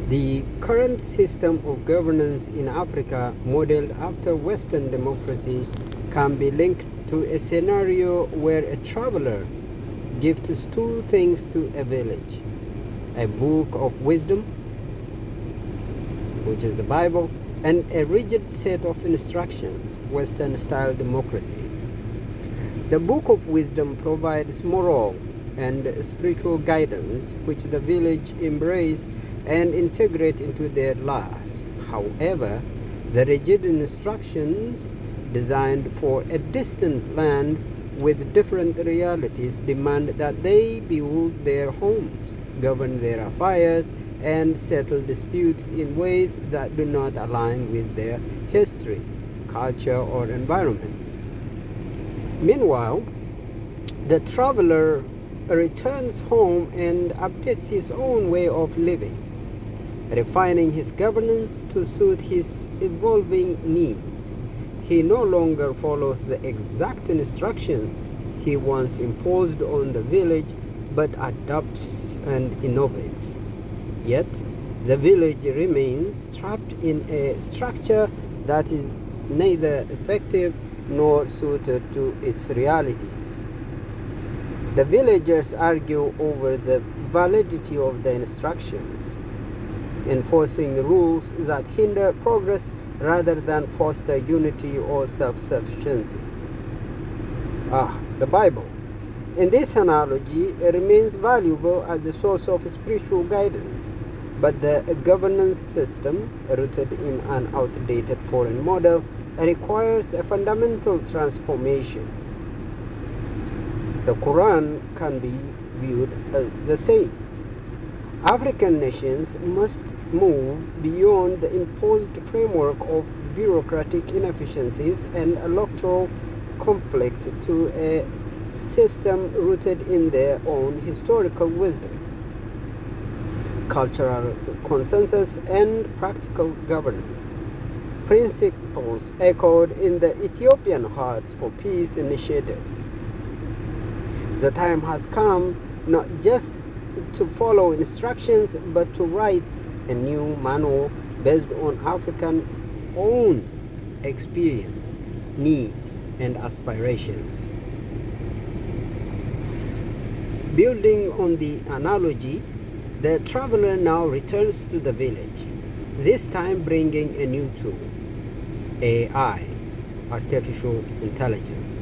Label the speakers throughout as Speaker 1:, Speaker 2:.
Speaker 1: The current system of governance in Africa, modeled after Western democracy, can be linked to a scenario where a traveler gives two things to a village: a book of wisdom, which is the Bible, and a rigid set of instructions, Western style democracy. The book of wisdom provides moral and spiritual guidance which the village embrace and integrate into their lives. However, the rigid instructions designed for a distant land with different realities demand that they build their homes, govern their affairs, and settle disputes in ways that do not align with their history, culture, or environment. Meanwhile, the traveler returns home and updates his own way of living, refining his governance to suit his evolving needs. He no longer follows the exact instructions he once imposed on the village, but adapts and innovates. Yet, the village remains trapped in a structure that is neither effective nor suited to its realities. The villagers argue over the validity of the instructions, enforcing rules that hinder progress rather than foster unity or self-sufficiency. The Bible, in this analogy, remains valuable as a source of spiritual guidance, but the governance system, rooted in an outdated foreign model, requires a fundamental transformation. The Quran can be viewed as the same. African nations must move beyond the imposed framework of bureaucratic inefficiencies and electoral conflict to a system rooted in their own historical wisdom, cultural consensus, and practical governance. Principles echoed in the Ethiopian Hearts for Peace initiative. The time has come not just to follow instructions, but to write a new manual based on African own experience, needs, and aspirations. Building on the analogy, the traveler now returns to the village, this time bringing a new tool: AI, artificial intelligence.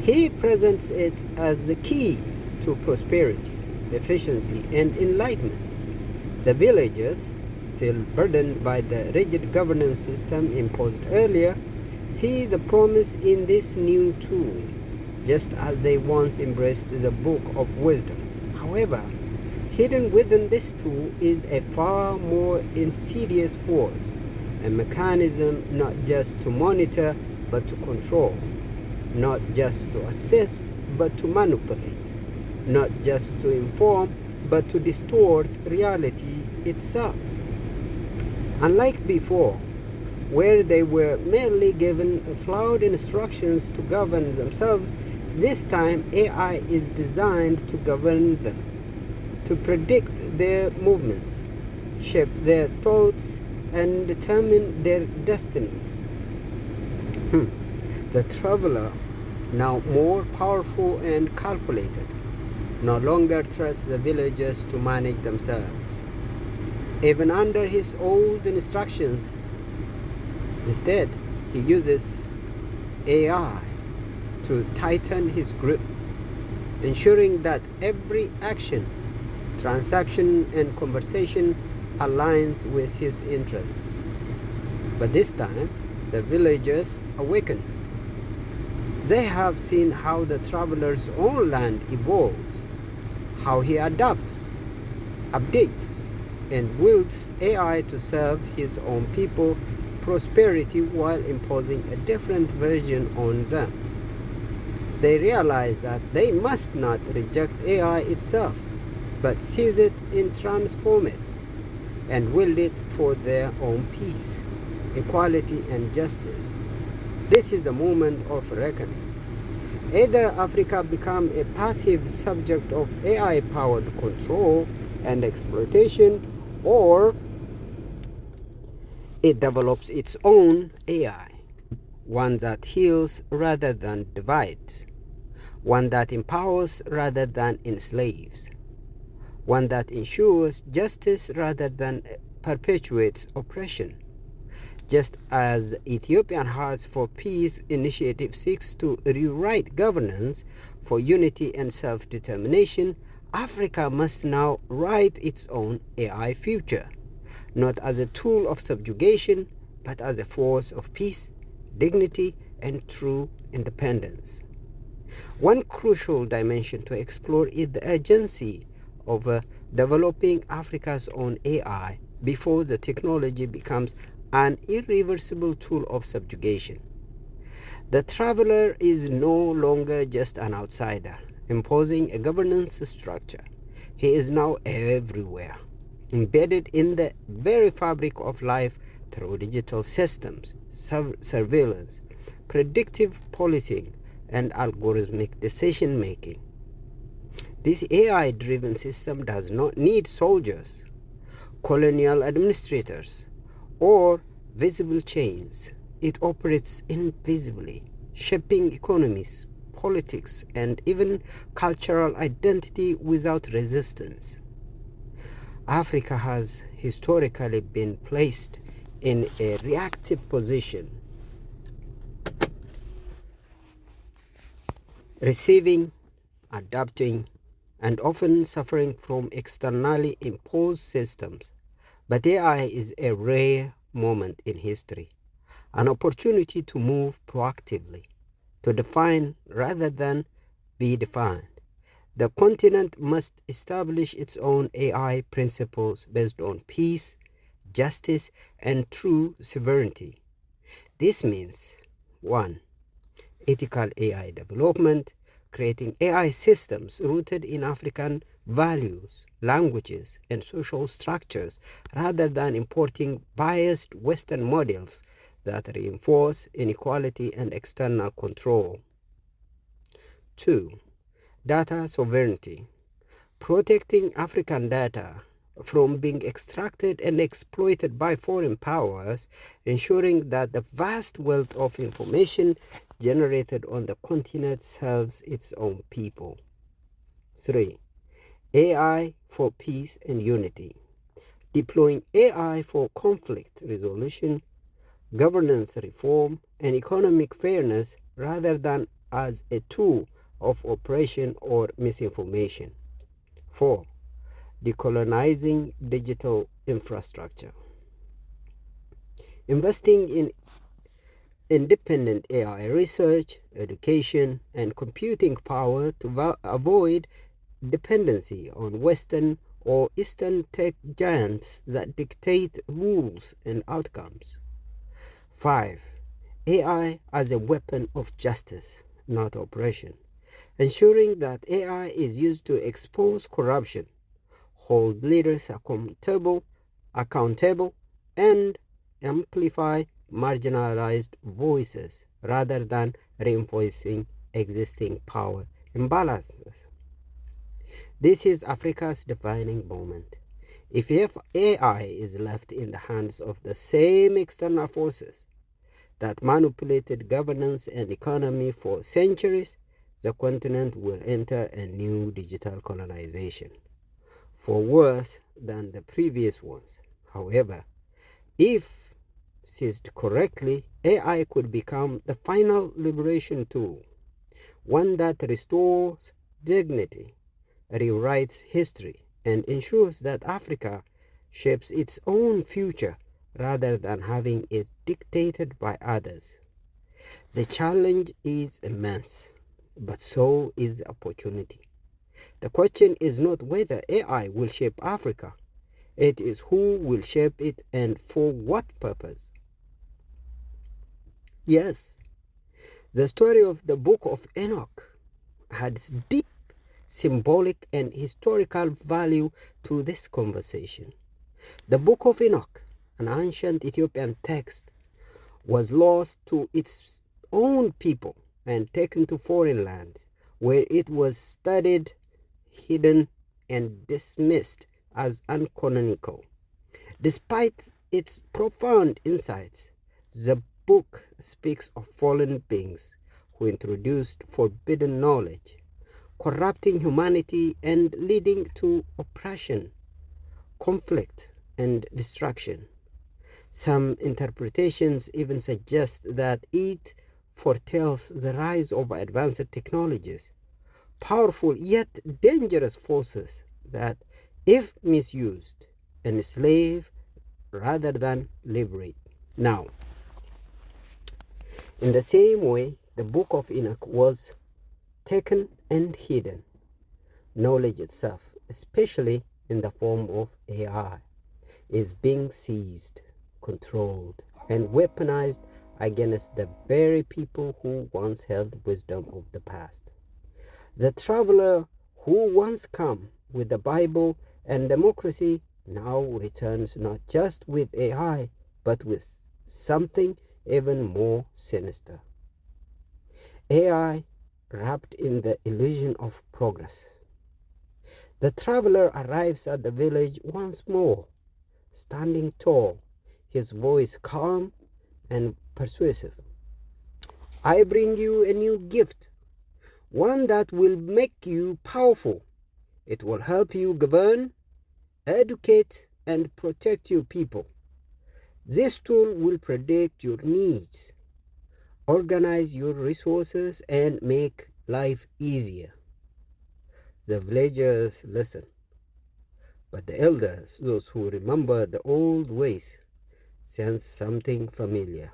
Speaker 1: He presents it as the key to prosperity, efficiency, and enlightenment. The villagers, still burdened by the rigid governance system imposed earlier, see the promise in this new tool, just as they once embraced the book of wisdom. However, hidden within this tool is a far more insidious force, a mechanism not just to monitor but to control, not just to assist but to manipulate, not just to inform but to distort reality itself. Unlike before, where they were merely given flawed instructions to govern themselves, this time AI is designed to govern them, to predict their movements, shape their thoughts, and determine their destinies. The traveler, now more powerful and calculated, no longer trusts the villagers to manage themselves, even under his old instructions. Instead, he uses AI to tighten his grip, ensuring that every action, transaction, and conversation aligns with his interests. But this time, the villagers awaken. They have seen how the traveler's own land evolves, how he adapts, updates, and wields AI to serve his own people prosperity while imposing a different version on them. They realize that they must not reject AI itself, but seize it and transform it, and wield it for their own peace, equality, and justice. This is the moment of reckoning. Either Africa becomes a passive subject of AI-powered control and exploitation, or It develops its own AI, one that heals rather than divides, one that empowers rather than enslaves, one that ensures justice rather than perpetuates oppression. Just as Ethiopian Hearts for Peace initiative seeks to rewrite governance for unity and self-determination, Africa must now write its own AI future, not as a tool of subjugation, but as a force of peace, dignity, and true independence. One crucial dimension to explore is the urgency of developing Africa's own AI before the technology becomes an irreversible tool of subjugation. The traveler is no longer just an outsider, imposing a governance structure. He is now everywhere, embedded in the very fabric of life through digital systems, surveillance, predictive policing, and algorithmic decision making. This AI-driven system does not need soldiers, colonial administrators, or visible chains. It operates invisibly, shaping economies, politics, and even cultural identity without resistance. Africa has historically been placed in a reactive position, receiving, adapting, and often suffering from externally imposed systems. But AI is a rare moment in history, an opportunity to move proactively, to define rather than be defined. The continent must establish its own AI principles based on peace, justice, and true sovereignty. This means 1. Ethical AI development, creating AI systems rooted in African values, languages, and social structures rather than importing biased Western models that reinforce inequality and external control. 2. Data sovereignty, protecting African data from being extracted and exploited by foreign powers, ensuring that the vast wealth of information generated on the continent serves its own people. 3. AI for peace and unity, deploying AI for conflict resolution, governance reform, and economic fairness rather than as a tool of oppression or misinformation. 4. Decolonizing digital infrastructure, investing in independent AI research, education, and computing power to avoid dependency on Western or Eastern tech giants that dictate rules and outcomes. 5. AI as a weapon of justice, not oppression, ensuring that AI is used to expose corruption, hold leaders accountable, and amplify marginalized voices rather than reinforcing existing power imbalances. This is Africa's defining moment. If AI is left in the hands of the same external forces that manipulated governance and economy for centuries, the continent will enter a new digital colonization, for worse than the previous ones. However, if seized correctly, AI could become the final liberation tool, one that restores dignity, rewrites history, and ensures that Africa shapes its own future rather than having it dictated by others. The challenge is immense, but so is the opportunity. The question is not whether AI will shape Africa, it is who will shape it and for what purpose. Yes, the story of the Book of Enoch has deep symbolic and historical value to this conversation. The Book of Enoch, an ancient Ethiopian text, was lost to its own people and taken to foreign lands, where it was studied, hidden, and dismissed as uncanonical. Despite its profound insights. The book speaks of fallen beings who introduced forbidden knowledge, corrupting humanity and leading to oppression, conflict, and destruction. Some interpretations even suggest that it foretells the rise of advanced technologies, powerful yet dangerous forces that, if misused, enslave rather than liberate. Now, in the same way, the book of Enoch was taken and hidden. Knowledge itself, especially in the form of AI, is being seized, controlled, and weaponized against the very people who once held wisdom of the past. The traveler who once came with the Bible and democracy now returns not just with AI, but with something even more sinister. AI wrapped in the illusion of progress. The traveler arrives at the village once more, standing tall, his voice calm and persuasive. I bring you a new gift, one that will make you powerful. It will help you govern, educate, and protect your people. This tool will predict your needs, organize your resources, and make life easier. The villagers listen, but the elders, those who remember the old ways, sense something familiar.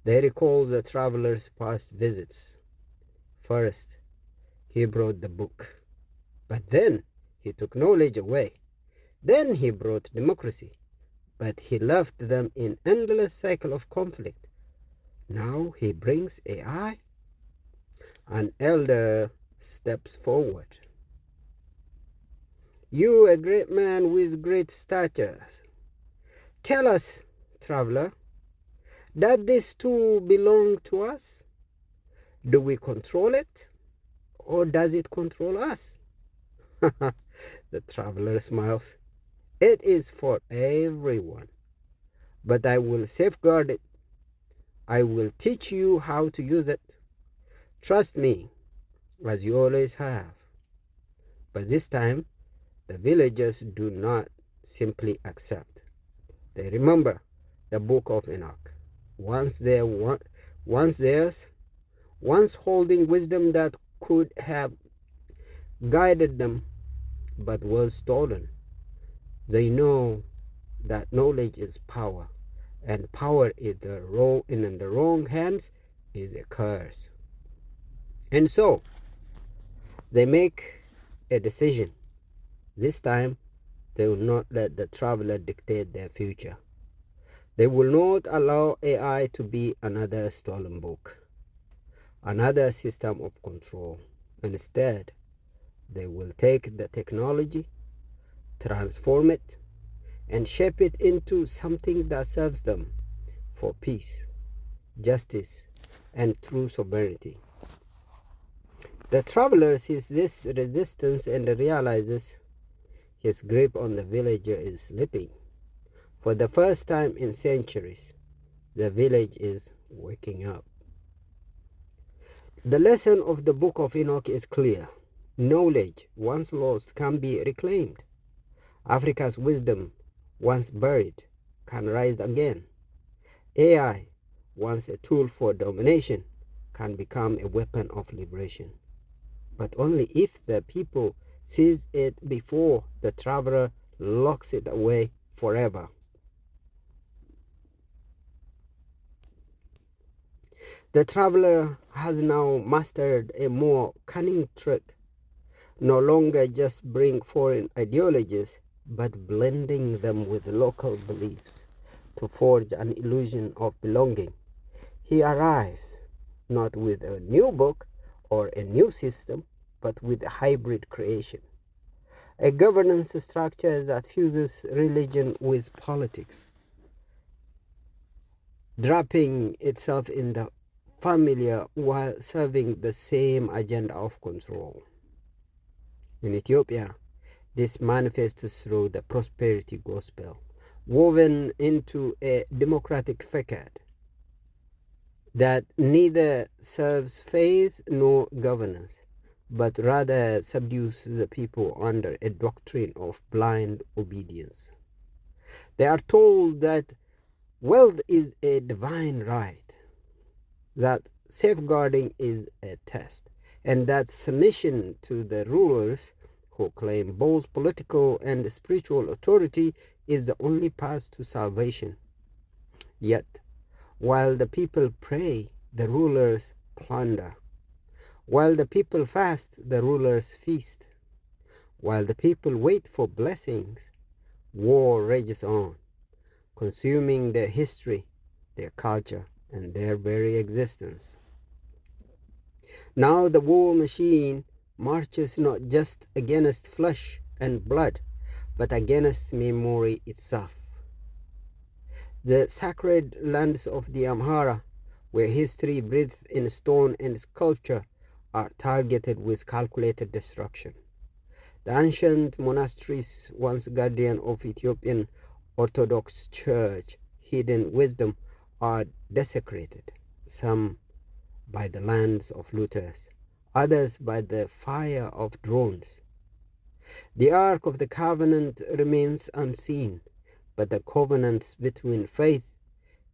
Speaker 1: They recall the traveler's past visits. First, he brought the book, but then he took knowledge away. Then he brought democracy, but he left them in endless cycle of conflict. Now he brings AI. An elder steps forward. You, a great man with great stature, tell us, traveler, does this too belong to us? Do we control it, or does it control us? The traveler smiles. It is for everyone, but I will safeguard it. I will teach you how to use it. Trust me, as you always have. But this time, the villagers do not simply accept. They remember the book of Enoch. Once theirs, once holding wisdom that could have guided them, but was stolen. They know that knowledge is power, and power in the wrong hands is a curse. And so they make a decision. This time, they will not let the traveler dictate their future. They will not allow AI to be another stolen book, another system of control. Instead, they will take the technology, transform it, and shape it into something that serves them for peace, justice, and true sovereignty. The traveler sees this resistance and realizes his grip on the villager is slipping. For the first time in centuries, the village is waking up. The lesson of the book of Enoch is clear. Knowledge, once lost, can be reclaimed. Africa's wisdom, once buried, can rise again. AI, once a tool for domination, can become a weapon of liberation. But only if the people seize it before the traveler locks it away forever. The traveler has now mastered a more cunning trick, no longer just bring foreign ideologies, but blending them with local beliefs to forge an illusion of belonging. He arrives not with a new book or a new system, but with a hybrid creation, a governance structure that fuses religion with politics, draping itself in the familiar while serving the same agenda of control. In Ethiopia, this manifests through the prosperity gospel. woven into a democratic facade that neither serves faith nor governance, but rather subdues the people under a doctrine of blind obedience. They are told that wealth is a divine right, that safeguarding is a test, and that submission to the rulers who claim both political and spiritual authority is the only path to salvation. Yet, while the people pray, the rulers plunder. While the people fast, the rulers feast. While the people wait for blessings, war rages on, consuming their history, their culture, and their very existence. Now the war machine marches not just against flesh and blood, but against memory itself. The sacred lands of the Amhara, where history breathes in stone and sculpture, are targeted with calculated destruction. The ancient monasteries, once guardian of Ethiopian Orthodox Church hidden wisdom, are desecrated, some by the lands of looters, others by the fire of drones. The Ark of the Covenant remains unseen, but the covenants between faith,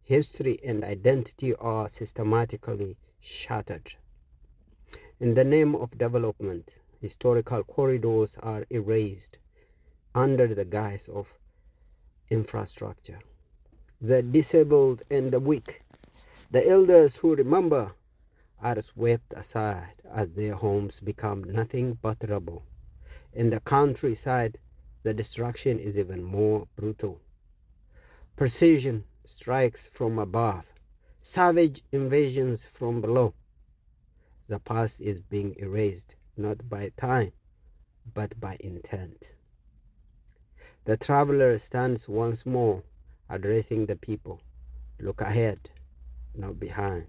Speaker 1: history, and identity are systematically shattered. In the name of development, historical corridors are erased under the guise of infrastructure. The disabled and the weak, the elders who remember, are swept aside as their homes become nothing but rubble. In the countryside, the destruction is even more brutal. Precision strikes from above, savage invasions from below. The past is being erased, not by time, but by intent. The traveler stands once more, addressing the people. Look ahead, not behind.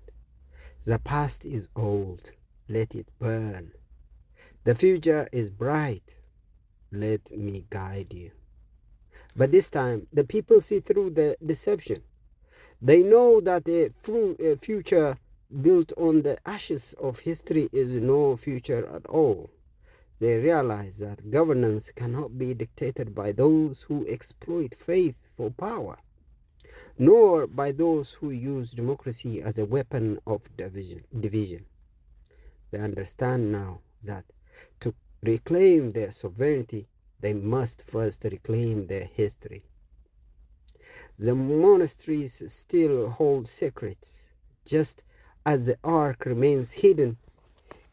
Speaker 1: The past is old, let it burn. The future is bright, let me guide you. But this time, the people see through the deception. They know that a future built on the ashes of history is no future at all. They realize that governance cannot be dictated by those who exploit faith for power, nor by those who use democracy as a weapon of division. They understand now that to reclaim their sovereignty, they must first reclaim their history. The monasteries still hold secrets, just as the Ark remains hidden.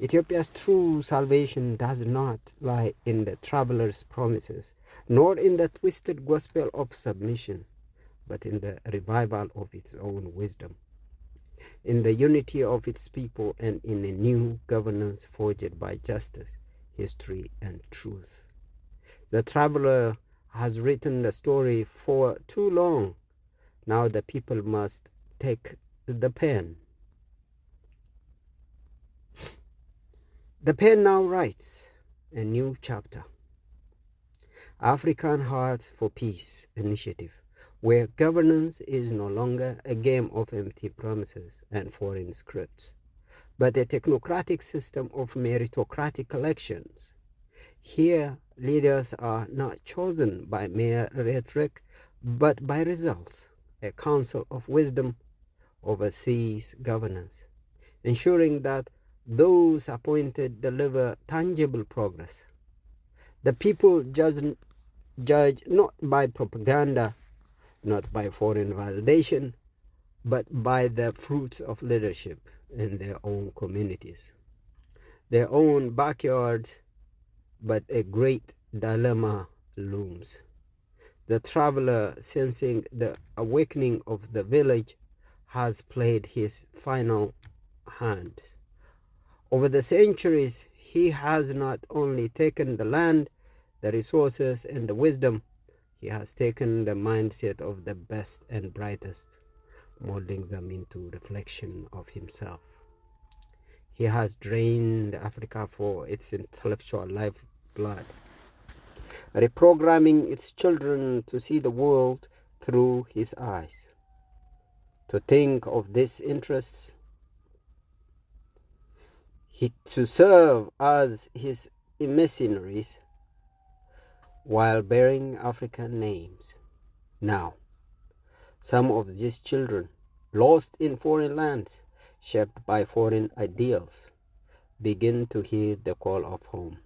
Speaker 1: Ethiopia's true salvation does not lie in the traveler's promises, nor in the twisted gospel of submission, but in the revival of its own wisdom, in the unity of its people, and in a new governance forged by justice, history, and truth. The traveler has written the story for too long. Now the people must take the pen. The pen now writes a new chapter. African Hearts for Peace Initiative, where governance is no longer a game of empty promises and foreign scripts, but a technocratic system of meritocratic elections. Here, leaders are not chosen by mere rhetoric, but by results. A council of wisdom oversees governance, ensuring that those appointed deliver tangible progress. The people judge not by propaganda, not by foreign validation, but by the fruits of leadership in their own communities, their own backyards. But a great dilemma looms. The traveler, sensing the awakening of the village, has played his final hand. Over the centuries, he has not only taken the land, the resources, and the wisdom, he has taken the mindset of the best and brightest, molding them into reflection of himself. He has drained Africa for its intellectual lifeblood, reprogramming its children to see the world through his eyes, to think of these interests, to serve as his emissaries while bearing African names. Now, some of these children, lost in foreign lands, shaped by foreign ideals, begin to heed the call of home.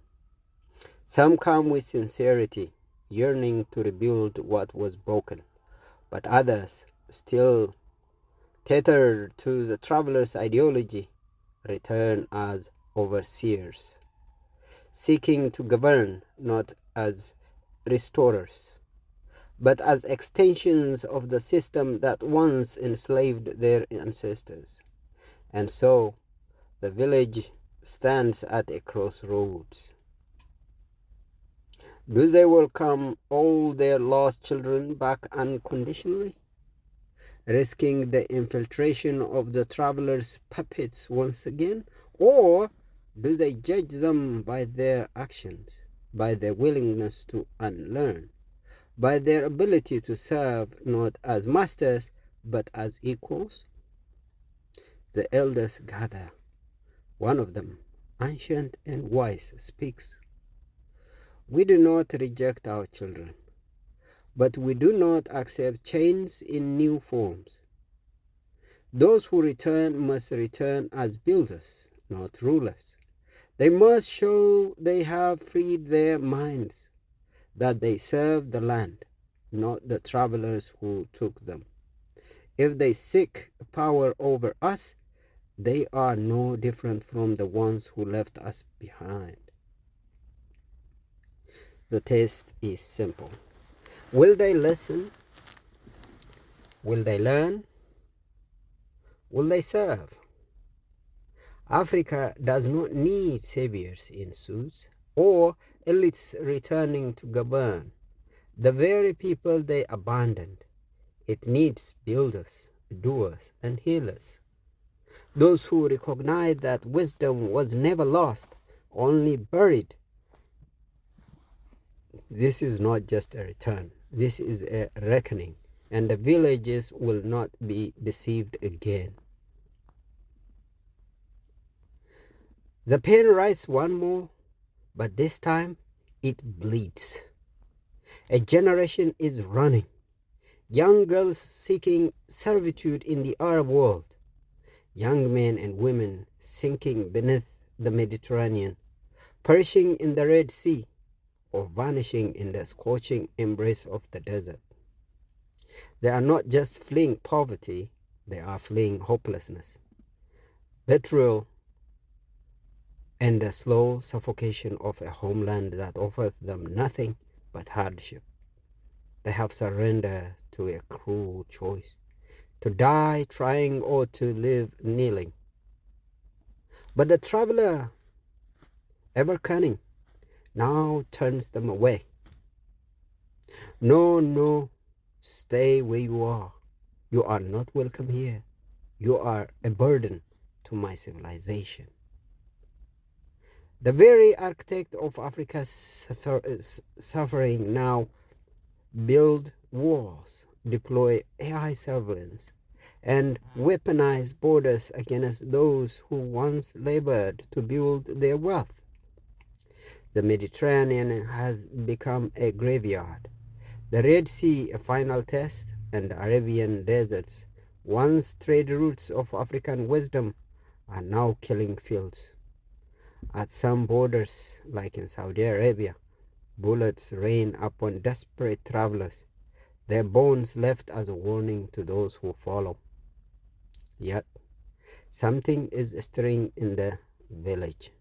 Speaker 1: Some come with sincerity, yearning to rebuild what was broken, but others, still tethered to the traveler's ideology, return as overseers, seeking to govern not as restorers, but as extensions of the system that once enslaved their ancestors. And so, the village stands at a crossroads. Do they welcome all their lost children back unconditionally, risking the infiltration of the travelers' puppets once again? Or do they judge them by their actions, by their willingness to unlearn, by their ability to serve not as masters but as equals? The elders gather. One of them, ancient and wise, speaks. We do not reject our children, but we do not accept change in new forms. Those who return must return as builders, not rulers. They must show they have freed their minds, that they serve the land, not the travelers who took them. If they seek power over us, they are no different from the ones who left us behind. The test is simple. Will they listen? Will they learn? Will they serve? Africa does not need saviors in suits or elites returning to govern the very people they abandoned. It needs builders, doers, and healers. Those who recognize that wisdom was never lost, only buried. This is not just a return. This is a reckoning, and the villages will not be deceived again. The pen writes one more, but this time it bleeds. A generation is running. Young girls seeking servitude in the Arab world. Young men and women sinking beneath the Mediterranean, perishing in the Red Sea, or vanishing in the scorching embrace of the desert. They are not just fleeing poverty, they are fleeing hopelessness, betrayal, and the slow suffocation of a homeland that offers them nothing but hardship. They have surrendered to a cruel choice, to die trying or to live kneeling. But the traveler, ever cunning, now turns them away. No, no, stay where you are. You are not welcome here. You are a burden to my civilization. The very architect of Africa's suffering now build walls, deploy AI surveillance, and weaponize borders against those who once labored to build their wealth. The Mediterranean has become a graveyard, the Red Sea a final test, and the Arabian deserts, once trade routes of African wisdom, are now killing fields. At some borders, like in Saudi Arabia, bullets rain upon desperate travelers, their bones left as a warning to those who follow. Yet, something is stirring in the village.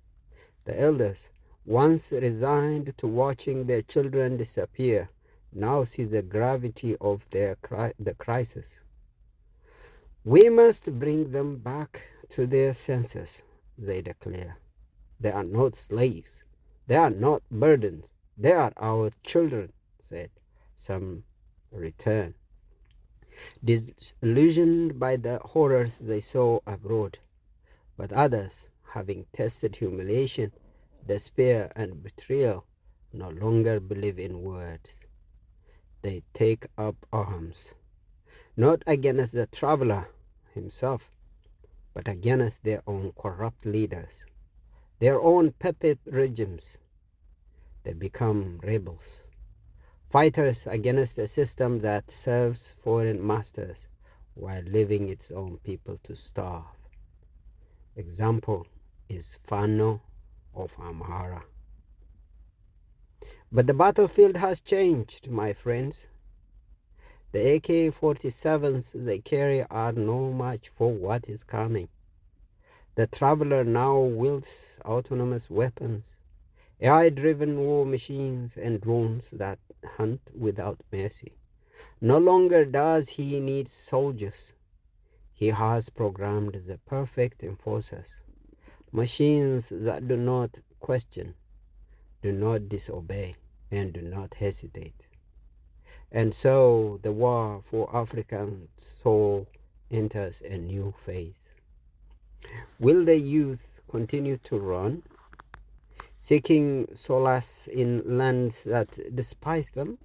Speaker 1: The elders, once resigned to watching their children disappear, now see the gravity of the crisis. We must bring them back to their senses, they declare. They are not slaves. They are not burdens. They are our children, said some. Return, disillusioned by the horrors they saw abroad. But others, having tasted humiliation, despair, and betrayal, no longer believe in words. they take up arms, not against the traveler himself, but against their own corrupt leaders, their own puppet regimes. They become rebels, fighters against a system that serves foreign masters while leaving its own people to starve. Example is Fano of Amhara. But the battlefield has changed, my friends. The AK-47s they carry are no match for what is coming. The traveler now wields autonomous weapons, AI-driven war machines, and drones that hunt without mercy. No longer does he need soldiers. He has programmed the perfect enforcers, machines that do not question, do not disobey, and do not hesitate. And so the war for African soul enters a new phase. Will the youth continue to run, seeking solace in lands that despise them?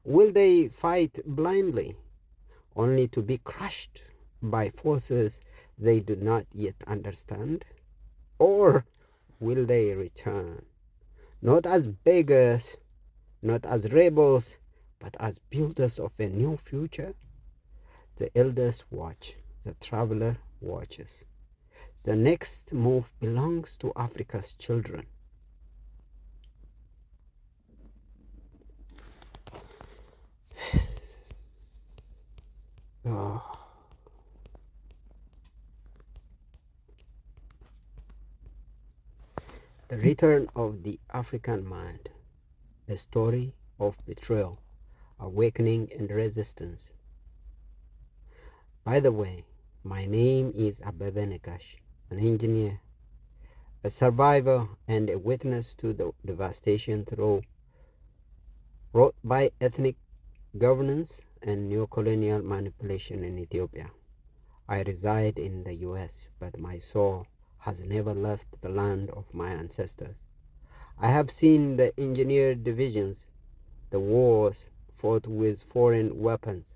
Speaker 1: Will they fight blindly, only to be crushed by forces they do not yet understand? Or will they return, not as beggars, not as rebels, but as builders of a new future? The elders watch, the traveler watches. The next move belongs to Africa's children. Oh. The return of the African mind, a story of betrayal, awakening, and resistance. By the way, my name is Abebe Nekash, an engineer, a survivor, and a witness to the devastation wrought by ethnic governance and neocolonial manipulation in Ethiopia. I reside in the US, but my soul has never left the land of my ancestors. I have seen the engineered divisions, the wars fought with foreign weapons,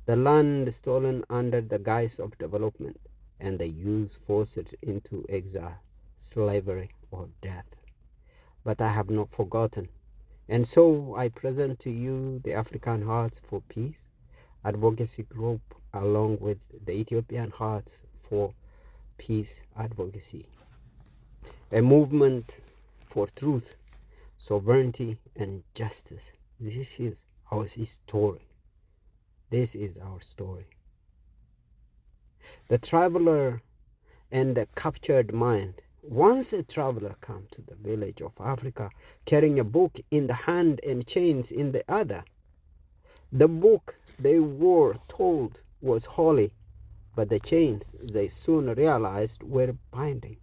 Speaker 1: the land stolen under the guise of development, and the youth forced into exile, slavery, or death. But I have not forgotten, and so I present to you the African Hearts for Peace advocacy group along with the Ethiopian Hearts for Peace Advocacy, a movement for truth, sovereignty, and justice. This is our story. This is our story. The traveler and the captured mind. Once a traveler comes to the village of Africa carrying a book in the hand and chains in the other, the book they were told was holy, but the chains they soon realized were binding.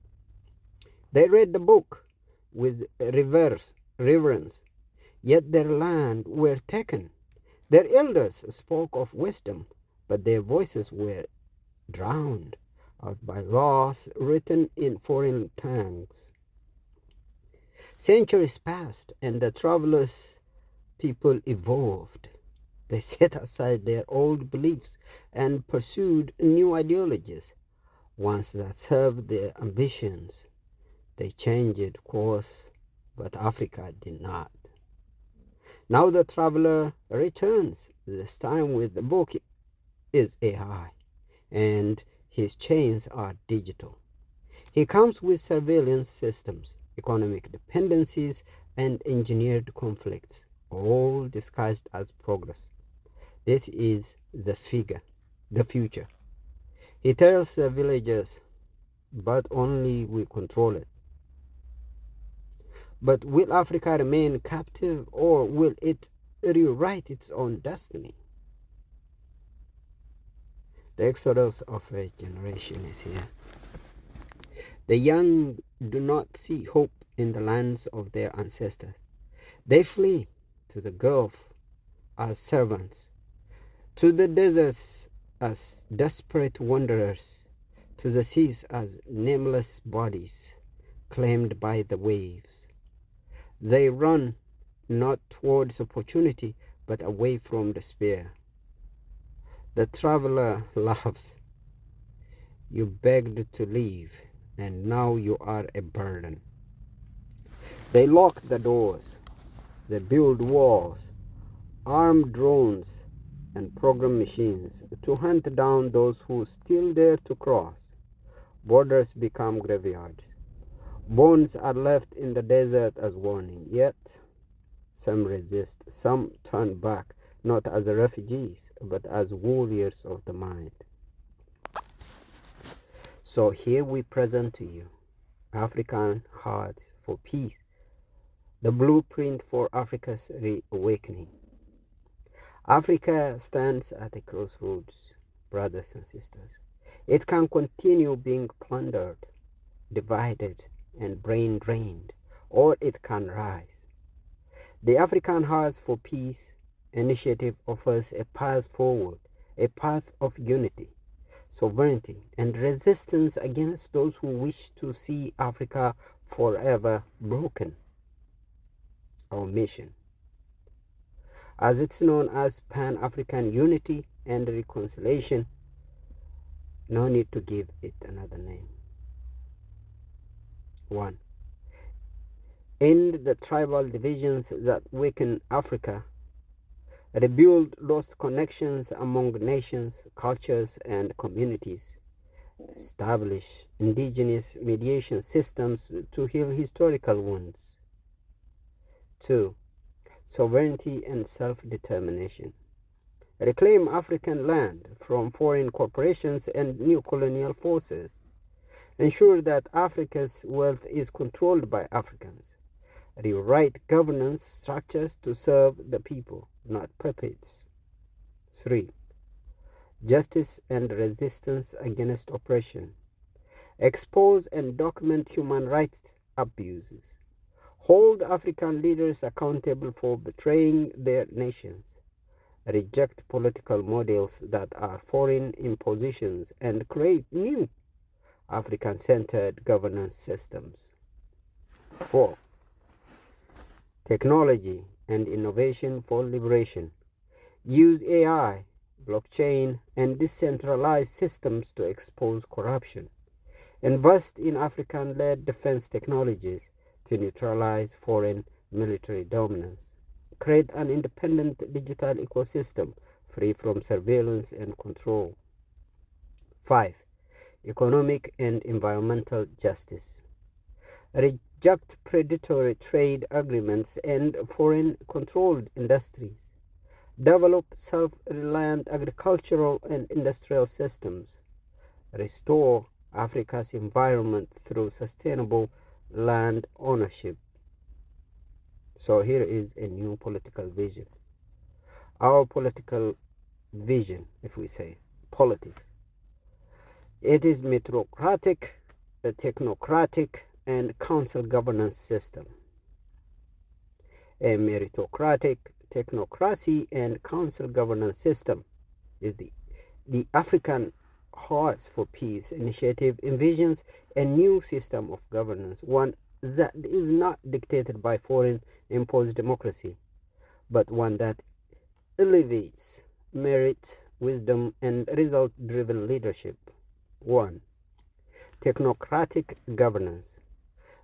Speaker 1: They read the book with reverence, yet their land were taken. Their elders spoke of wisdom, but their voices were drowned out by laws written in foreign tongues. Centuries passed, and the travelers' people evolved. They set aside their old beliefs and pursued new ideologies, ones that served their ambitions. They changed course, but Africa did not. Now the traveler returns, this time with the book is AI, and his chains are digital. He comes with surveillance systems, economic dependencies, and engineered conflicts, all disguised as progress. This is the future. He tells the villagers, but only we control it. But will Africa remain captive, or will it rewrite its own destiny? The exodus of a generation is here. The young do not see hope in the lands of their ancestors. They flee to the Gulf as servants, to the deserts as desperate wanderers, to the seas as nameless bodies claimed by the waves. They run not towards opportunity, but away from despair. The traveler laughs. You begged to leave, and now you are a burden. They lock the doors. They build walls, arm drones, and program machines to hunt down those who still dare to cross. Borders become graveyards. Bones are left in the desert as warning, yet some resist, some turn back, not as refugees, but as warriors of the mind. So here we present to you African Hearts for Peace, the blueprint for Africa's reawakening. Africa stands at a crossroads, brothers and sisters. It can continue being plundered, divided, and brain drained, or it can rise. The African Hearts for Peace initiative offers a path forward, a path of unity, sovereignty, and resistance against those who wish to see Africa forever broken. Our mission, as it's known as Pan-African Unity and Reconciliation, no need to give it another name. 1. End the tribal divisions that weaken Africa. Rebuild lost connections among nations, cultures, and communities. Establish indigenous mediation systems to heal historical wounds. 2. Sovereignty and self-determination. Reclaim African land from foreign corporations and new colonial forces. Ensure that Africa's wealth is controlled by Africans. Rewrite governance structures to serve the people, not puppets. 3. Justice and resistance against oppression. Expose and document human rights abuses. Hold African leaders accountable for betraying their nations. Reject political models that are foreign impositions and create new African-centered governance systems. 4. Technology and innovation for liberation. Use AI, blockchain, and decentralized systems to expose corruption. Invest in African-led defense technologies to neutralize foreign military dominance. Create an independent digital ecosystem free from surveillance and control. 5. Economic and environmental justice. Reject predatory trade agreements and foreign-controlled industries. Develop self-reliant agricultural and industrial systems. Restore Africa's environment through sustainable land ownership. So here is a new political vision. Our political vision, if we say politics, it is meritocratic, technocratic, and council governance system. A meritocratic, technocracy, and council governance system is the African Hearts for Peace initiative envisions a new system of governance, one that is not dictated by foreign imposed democracy, but one that elevates merit, wisdom, and result-driven leadership. 1. Technocratic governance.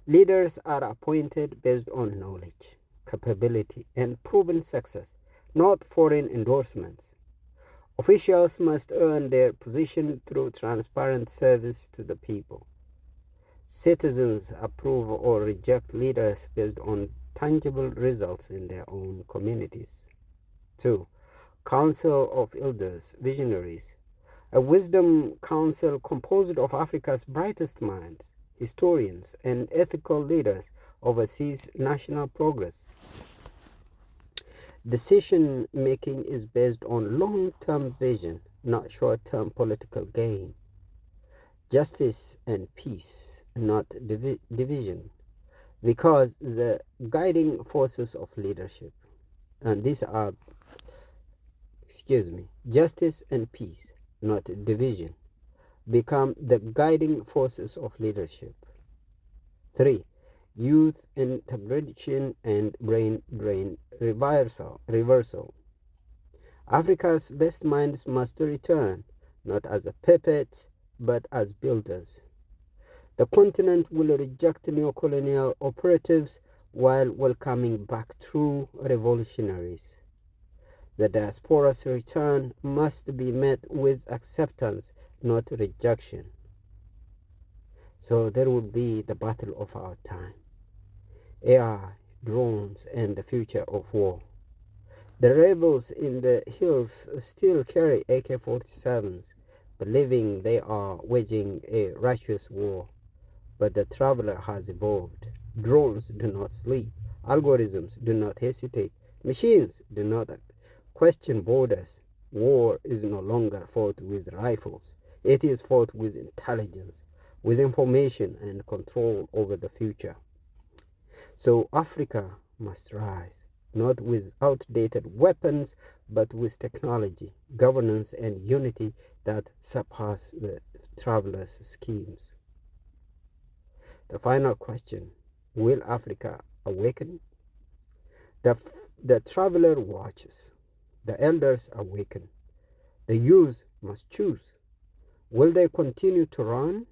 Speaker 1: Leaders are appointed based on knowledge, capability, and proven success, not foreign endorsements. Officials must earn their position through transparent service to the people. Citizens approve or reject leaders based on tangible results in their own communities. 2. Council of Elders, Visionaries. A wisdom council composed of Africa's brightest minds, historians, and ethical leaders oversees national progress. Decision-making is based on long-term vision, not short-term political gain. Justice and peace, not division, because the guiding forces of leadership, and these are, justice and peace, not division, become the guiding forces of leadership. 3. Youth integration and brain drain reversal. Africa's best minds must return, not as a puppets, but as builders. The continent will reject neo-colonial operatives while welcoming back true revolutionaries. The diaspora's return must be met with acceptance, not rejection. So there will be the battle of our time. AI, drones, and the future of war. The rebels in the hills still carry AK-47s, believing they are waging a righteous war. But the traveler has evolved. Drones do not sleep. Algorithms do not hesitate. Machines do not question borders. War is no longer fought with rifles. It is fought with intelligence, with information and control over the future. So Africa must rise, not with outdated weapons, but with technology, governance, and unity that surpass the travelers' schemes. The final question, will Africa awaken? The traveler watches. The elders awaken. The youth must choose. Will they continue to run?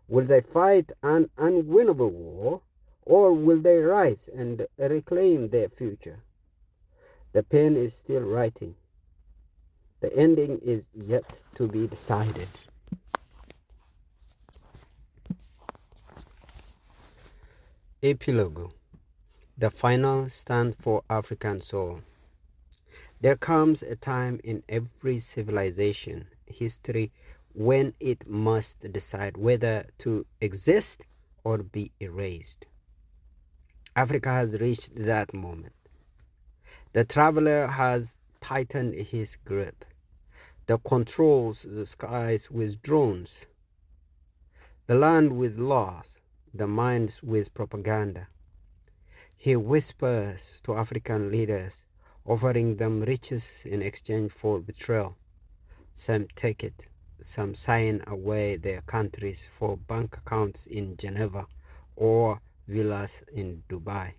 Speaker 1: Will they fight an unwinnable war? Or will they rise and reclaim their future? The pen is still writing. The ending is yet to be decided. Epilogue. The final stand for African soul. There comes a time in every civilization history when it must decide whether to exist or be erased. Africa has reached that moment. The traveler has tightened his grip. The controls the skies with drones, the land with laws, the minds with propaganda. He whispers to African leaders, offering them riches in exchange for betrayal. Some take it, some sign away their countries for bank accounts in Geneva or villas in Dubai,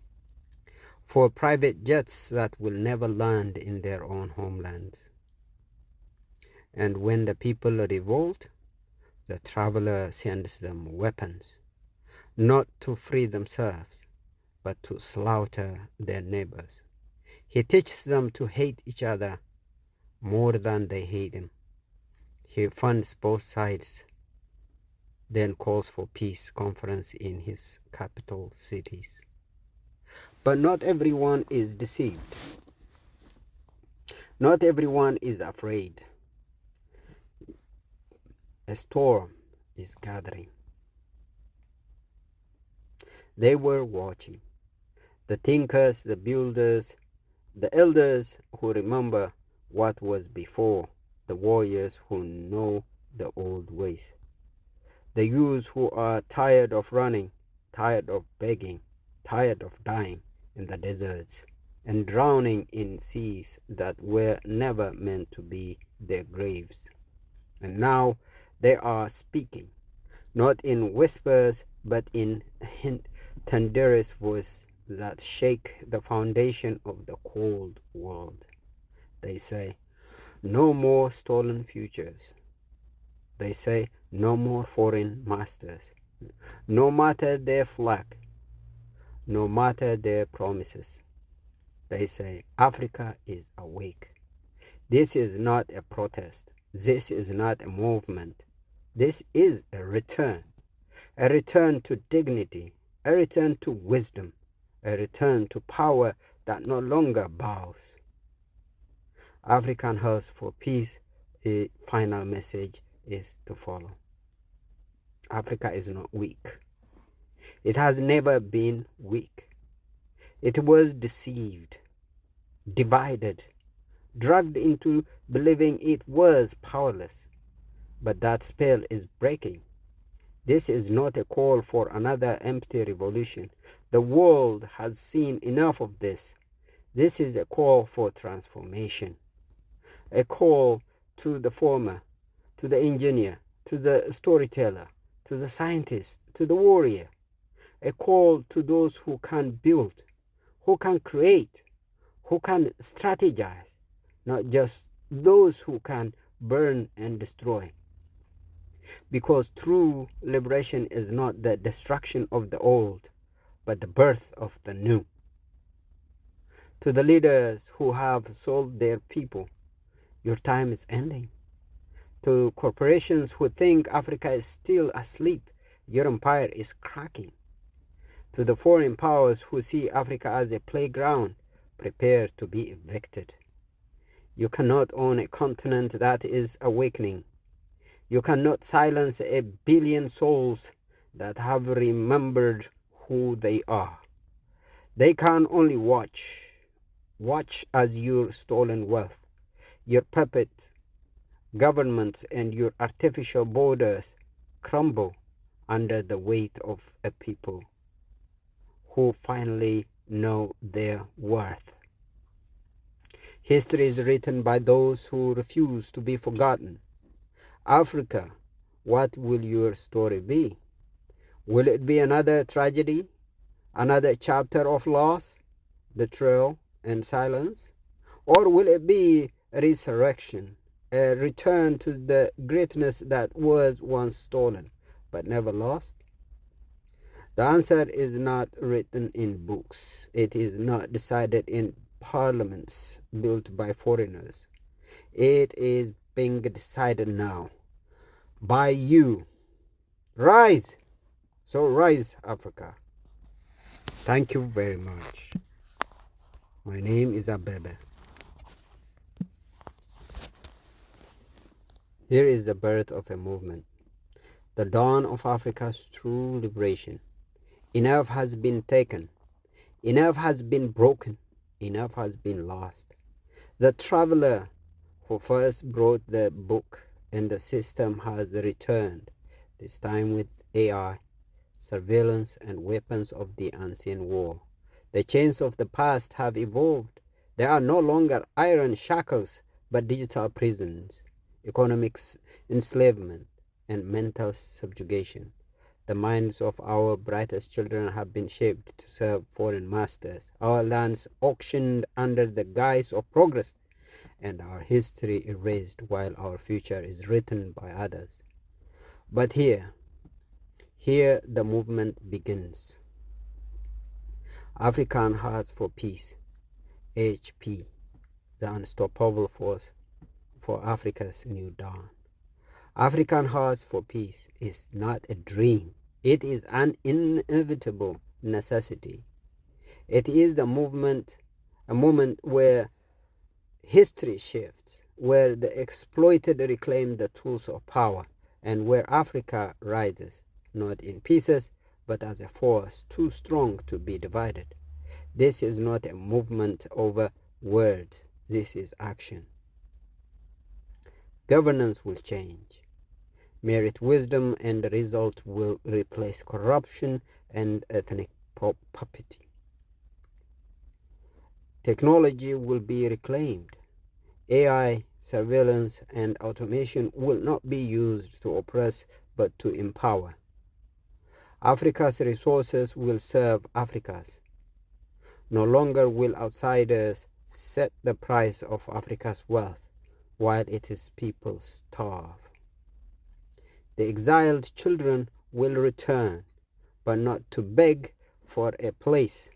Speaker 1: for private jets that will never land in their own homelands. And when the people revolt, the traveler sends them weapons, not to free themselves, but to slaughter their neighbors. He teaches them to hate each other more than they hate him. He funds both sides, then calls for peace conference in his capital cities. But not everyone is deceived. Not everyone is afraid. A storm is gathering. They were watching. The thinkers, the builders, the elders who remember what was before, the warriors who know the old ways, the youths who are tired of running, tired of begging, tired of dying in the deserts and drowning in seas that were never meant to be their graves. And now they are speaking, not in whispers, but in thunderous voice that shake the foundation of the cold world. They say, no more stolen futures. They say, no more foreign masters. No matter their flag, no matter their promises. They say, Africa is awake. This is not a protest. This is not a movement. This is a return to dignity, a return to wisdom, a return to power that no longer bows. African House for Peace, a final message is to follow. Africa is not weak. It has never been weak. It was deceived, divided, dragged into believing it was powerless. But that spell is breaking. This is not a call for another empty revolution. The world has seen enough of this. This is a call for transformation. A call to the farmer, to the engineer, to the storyteller, to the scientist, to the warrior. A call to those who can build, who can create, who can strategize, not just those who can burn and destroy. Because true liberation is not the destruction of the old, but the birth of the new. To the leaders who have sold their people, your time is ending. To corporations who think Africa is still asleep, your empire is cracking. To the foreign powers who see Africa as a playground, prepare to be evicted. You cannot own a continent that is awakening. You cannot silence 1 billion souls that have remembered who they are. They can only watch as your stolen wealth, your puppet governments, and your artificial borders crumble under the weight of a people who finally know their worth. History is written by those who refuse to be forgotten. Africa, what will your story be? Will it be another tragedy? Another chapter of loss, betrayal, and silence? Or will it be a resurrection, a return to the greatness that was once stolen but never lost? The answer is not written in books. It is not decided in parliaments built by foreigners. It is being decided now by you. Rise! So rise, Africa. Thank you very much. My name is Abebe. Here is the birth of a movement, the dawn of Africa's true liberation. Enough has been taken. Enough has been broken. Enough has been lost. The traveler who first brought the book and the system has returned, this time with AI, surveillance, and weapons of the unseen war. The chains of the past have evolved. There are no longer iron shackles, but digital prisons, economic enslavement, and mental subjugation. The minds of our brightest children have been shaped to serve foreign masters, our lands auctioned under the guise of progress, and our history erased while our future is written by others. But here the movement begins. African Hearts for Peace, HP, the unstoppable force for Africa's new dawn. African Hearts for Peace is not a dream. It is an inevitable necessity. It is a moment where history shifts, where the exploited reclaim the tools of power, and where Africa rises, not in pieces, but as a force too strong to be divided. This is not a movement over words. This is action. Governance will change. Merit wisdom, and the result will replace corruption and ethnic puppetry. Technology will be reclaimed. AI, surveillance, and automation will not be used to oppress but to empower. Africa's resources will serve Africa's. No longer will outsiders set the price of Africa's wealth while its people starve. The exiled children will return, but not to beg for a place.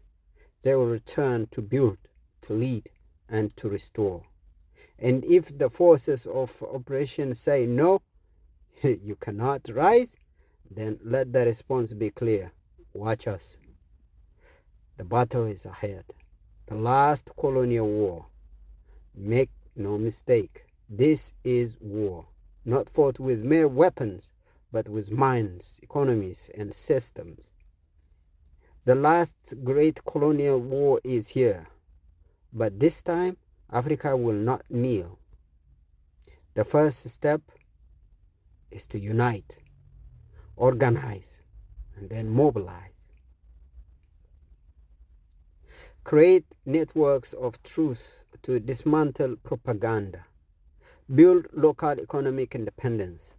Speaker 1: They will return to build, to lead, and to restore. And if the forces of oppression say no, you cannot rise, then let the response be clear. Watch us. The battle is ahead. The last colonial war. Make no mistake, this is war, not fought with mere weapons, but with minds, economies, and systems. The last great colonial war is here, but this time Africa will not kneel. The first step is to unite, organize, and then mobilize. Create networks of truth to dismantle propaganda. Build local economic independence.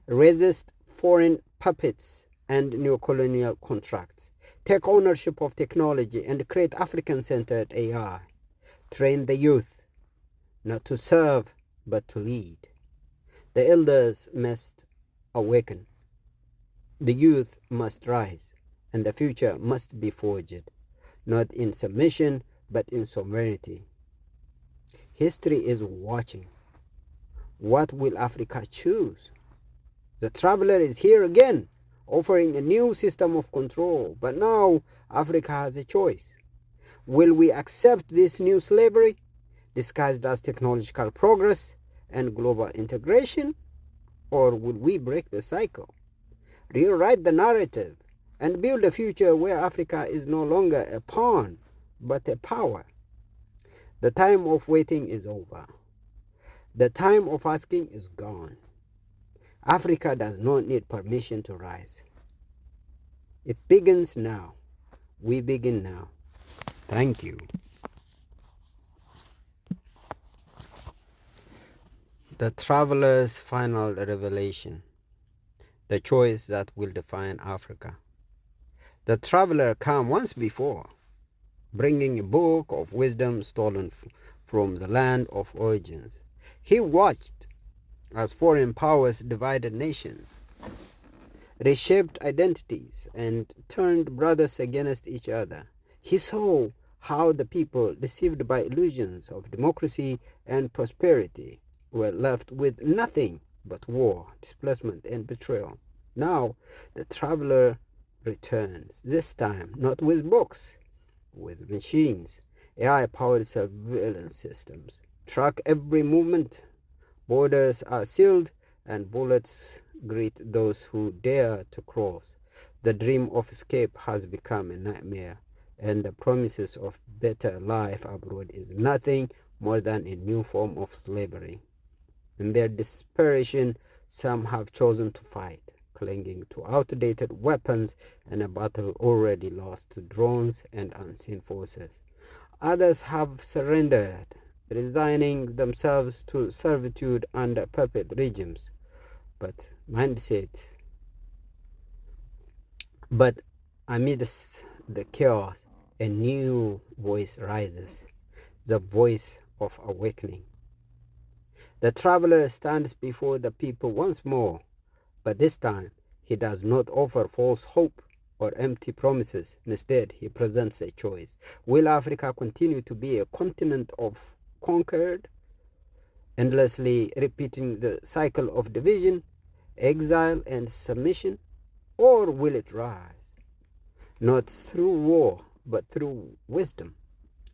Speaker 1: Resist foreign puppets and neocolonial contracts. Take ownership of technology and create African-centered AI. Train the youth. not to serve, but to lead. The elders must awaken, the youth must rise, and the future must be forged, not in submission, but in sovereignty. History is watching. What will Africa choose? The traveler is here again, offering a new system of control. But now Africa has a choice. Will we accept this new slavery, disguised as technological progress and global integration? Or will we break the cycle, rewrite the narrative, and build a future where Africa is no longer a pawn, but a power? The time of waiting is over. The time of asking is gone. Africa does not need permission to rise. It begins now. We begin now. Thank you. The traveler's final revelation. The choice that will define Africa. The traveler came once before, bringing a book of wisdom stolen from the land of origins. He watched as foreign powers divided nations, reshaped identities, and turned brothers against each other. He saw how the people, deceived by illusions of democracy and prosperity, were left with nothing but war, displacement, and betrayal. Now the traveler returns, this time not with books, with machines. AI-powered surveillance systems track every movement. Borders are sealed and bullets greet those who dare to cross. The dream of escape has become a nightmare, and the promises of better life abroad is nothing more than a new form of slavery. In their desperation, some have chosen to fight, clinging to outdated weapons and a battle already lost to drones and unseen forces. Others have surrendered, resigning themselves to servitude under puppet regimes. But amidst the chaos, a new voice rises, the voice of awakening. The traveler stands before the people once more, but this time he does not offer false hope or empty promises. Instead, he presents a choice. Will Africa continue to be a continent of conquered, endlessly repeating the cycle of division, exile, and submission? Or will it rise, not through war, but through wisdom,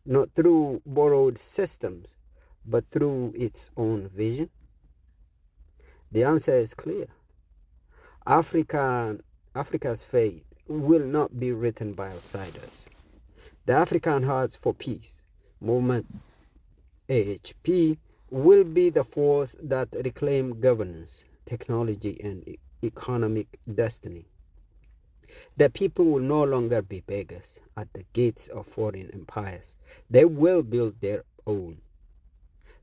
Speaker 1: not through borrowed systems, but through its own vision? The answer is clear. Africa's fate will not be written by outsiders. The African Hearts for Peace movement, AHP, will be the force that reclaims governance, technology, and economic destiny. The people will no longer be beggars at the gates of foreign empires. They will build their own.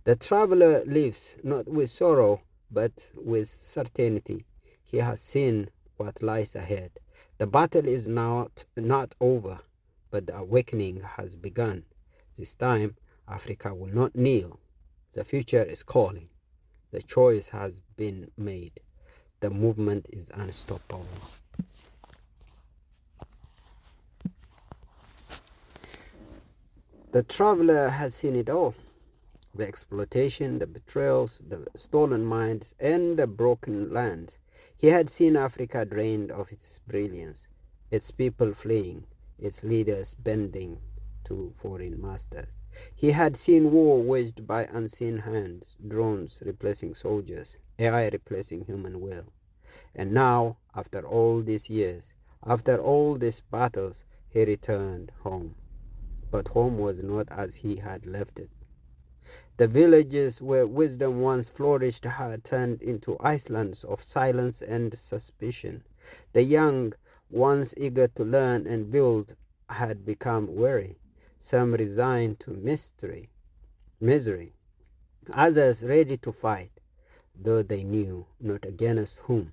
Speaker 1: The traveler lives not with sorrow, but with certainty. He has seen what lies ahead. The battle is not over, but the awakening has begun. This time, Africa will not kneel. The future is calling. The choice has been made. The movement is unstoppable. The traveler has seen it all. The exploitation, the betrayals, the stolen minds, and the broken lands. He had seen Africa drained of its brilliance, its people fleeing, its leaders bending to foreign masters. He had seen war waged by unseen hands, drones replacing soldiers, AI replacing human will. And now, after all these years, after all these battles, he returned home. But home was not as he had left it. The villages where wisdom once flourished had turned into islands of silence and suspicion. The young, once eager to learn and build, had become weary, some resigned to misery, others ready to fight, though they knew not against whom.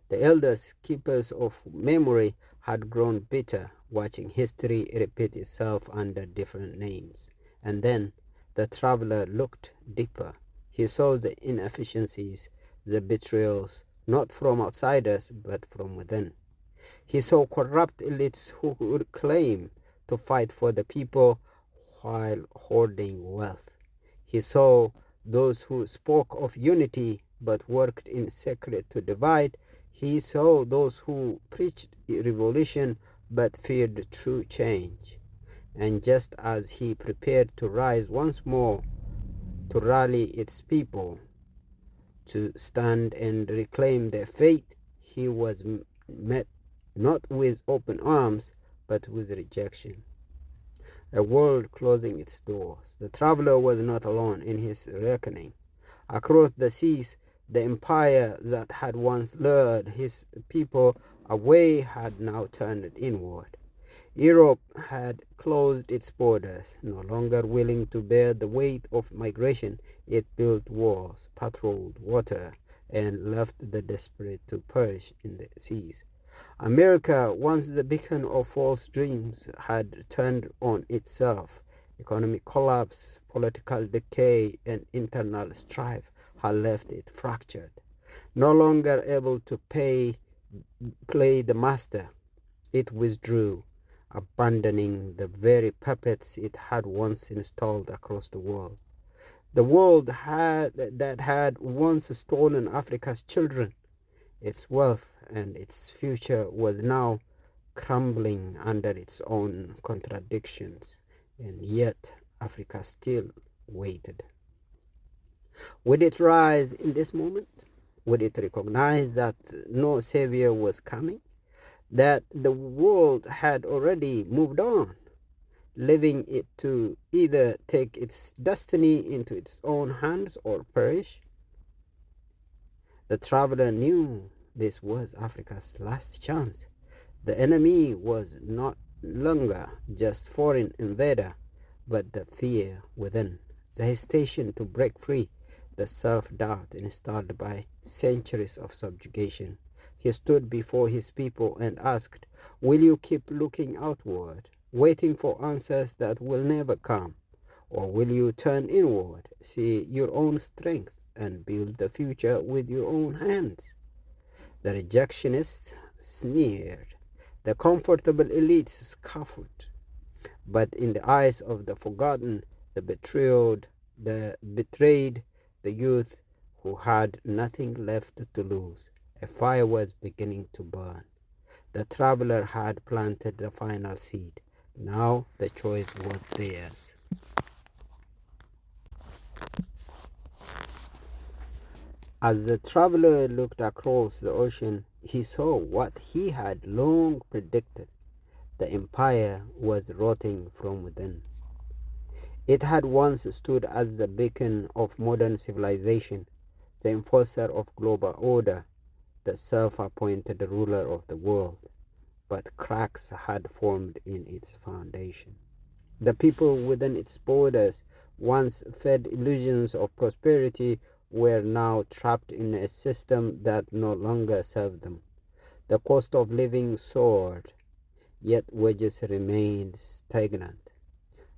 Speaker 1: The elders, keepers of memory, had grown bitter, watching history repeat itself under different names. And then The traveler looked deeper. He saw the inefficiencies, the betrayals, not from outsiders, but from within. He saw corrupt elites who would claim to fight for the people while hoarding wealth. He saw those who spoke of unity but worked in secret to divide. He saw those who preached revolution but feared true change. And just as he prepared to rise once more, to rally its people, to stand and reclaim their faith, he was met not with open arms, but with rejection. A world closing its doors. The traveler was not alone in his reckoning. Across the seas, the empire that had once lured his people away had now turned inward. Europe had closed its borders. No longer willing to bear the weight of migration, it built walls, patrolled water, and left the desperate to perish in the seas. America, once the beacon of false dreams, had turned on itself. Economic collapse, political decay, and internal strife had left it fractured. No longer able to play the master, it withdrew, abandoning the very puppets it had once installed across the world. The world that had once stolen Africa's children, its wealth, and its future was now crumbling under its own contradictions, and yet Africa still waited. Would it rise in this moment? Would it recognize that no savior was coming? That the world had already moved on, leaving it to either take its destiny into its own hands or perish? The traveler knew this was Africa's last chance. The enemy was not longer just foreign invader, but the fear within, the hesitation to break free, the self-doubt installed by centuries of subjugation. He stood before his people and asked, "Will you keep looking outward, waiting for answers that will never come? Or will you turn inward, see your own strength, and build the future with your own hands?" The rejectionists sneered. The comfortable elites scoffed. But in the eyes of the forgotten, the betrayed, the youth who had nothing left to lose, a fire was beginning to burn. The traveler had planted the final seed. Now the choice was theirs. As the traveler looked across the ocean, he saw what he had long predicted. The empire was rotting from within. It had once stood as the beacon of modern civilization, the enforcer of global order, the self-appointed ruler of the world. But cracks had formed in its foundation. The people within its borders, once fed illusions of prosperity, were now trapped in a system that no longer served them. The cost of living soared, yet wages remained stagnant.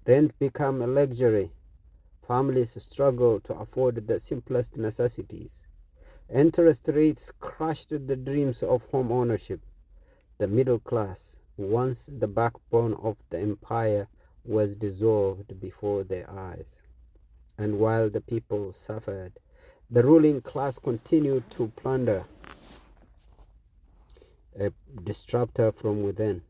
Speaker 1: Rent became a luxury. Families struggled to afford the simplest necessities. Interest rates crushed the dreams of home ownership. The middle class, once the backbone of the empire, was dissolved before their eyes. And while the people suffered, the ruling class continued to plunder, a disruptor from within.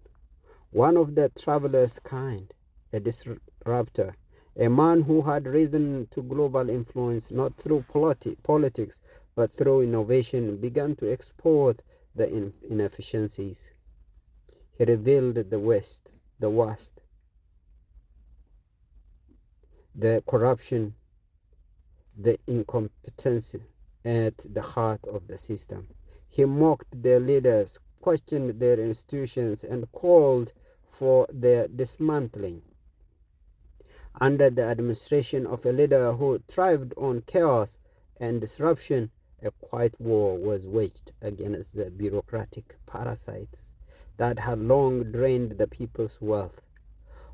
Speaker 1: One of the traveler's kind, a disruptor, a man who had risen to global influence not through politics but through innovation, began to expose the inefficiencies. He revealed the worst, the corruption, the incompetence at the heart of the system. He mocked their leaders, questioned their institutions, and called for their dismantling. Under the administration of a leader who thrived on chaos and disruption, a quiet war was waged against the bureaucratic parasites that had long drained the people's wealth.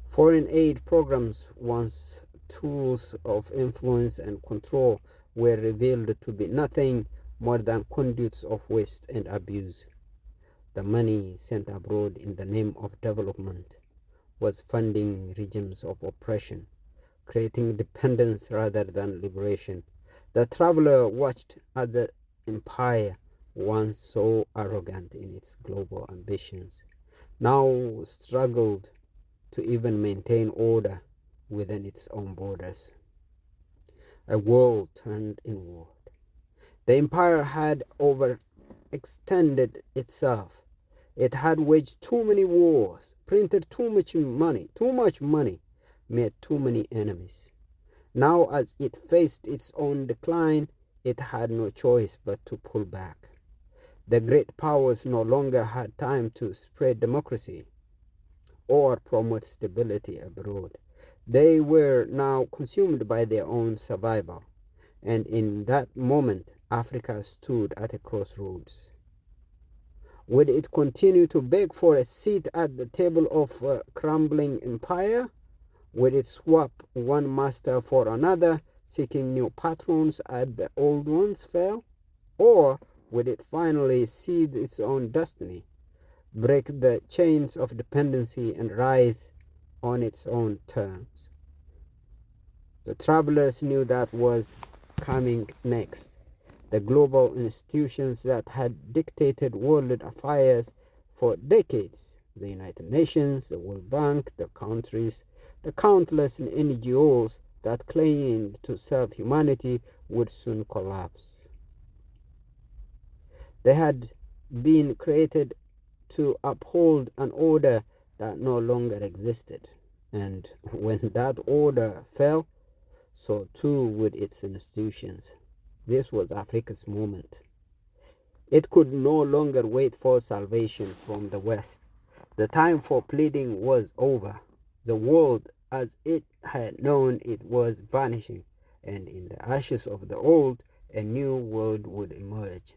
Speaker 1: Foreign aid programs once tools of influence and control were revealed to be nothing more than conduits of waste and abuse. The money sent abroad in the name of development was funding regimes of oppression, creating dependence rather than liberation. The traveler watched as the empire, once so arrogant in its global ambitions, now struggled to even maintain order within its own borders. A world turned inward. The empire had overextended itself. It had waged too many wars, printed too much money, made too many enemies. Now, as it faced its own decline, it had no choice but to pull back. The great powers no longer had time to spread democracy or promote stability abroad. They were now consumed by their own survival. And in that moment, Africa stood at a crossroads. Would it continue to beg for a seat at the table of a crumbling empire? Would it swap one master for another, seeking new patrons as the old ones fell? Or would it finally seize its own destiny, break the chains of dependency, and rise on its own terms? The travelers knew that was coming next. The global institutions that had dictated world affairs for decades, the United Nations, the World Bank, the countless NGOs that claimed to serve humanity, would soon collapse. They had been created to uphold an order that no longer existed. And when that order fell, so too would its institutions. This was Africa's moment. It could no longer wait for salvation from the West. The time for pleading was over. The world as it had known it was vanishing, and in the ashes of the old, a new world would emerge.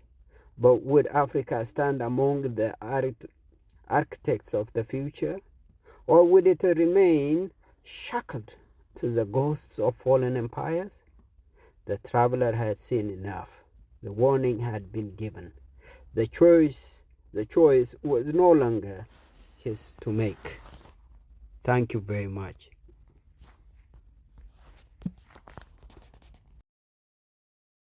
Speaker 1: But would Africa stand among the architects of the future? Or would it remain shackled to the ghosts of fallen empires? The traveler had seen enough. The warning had been given. The choice was no longer his to make. Thank you very much.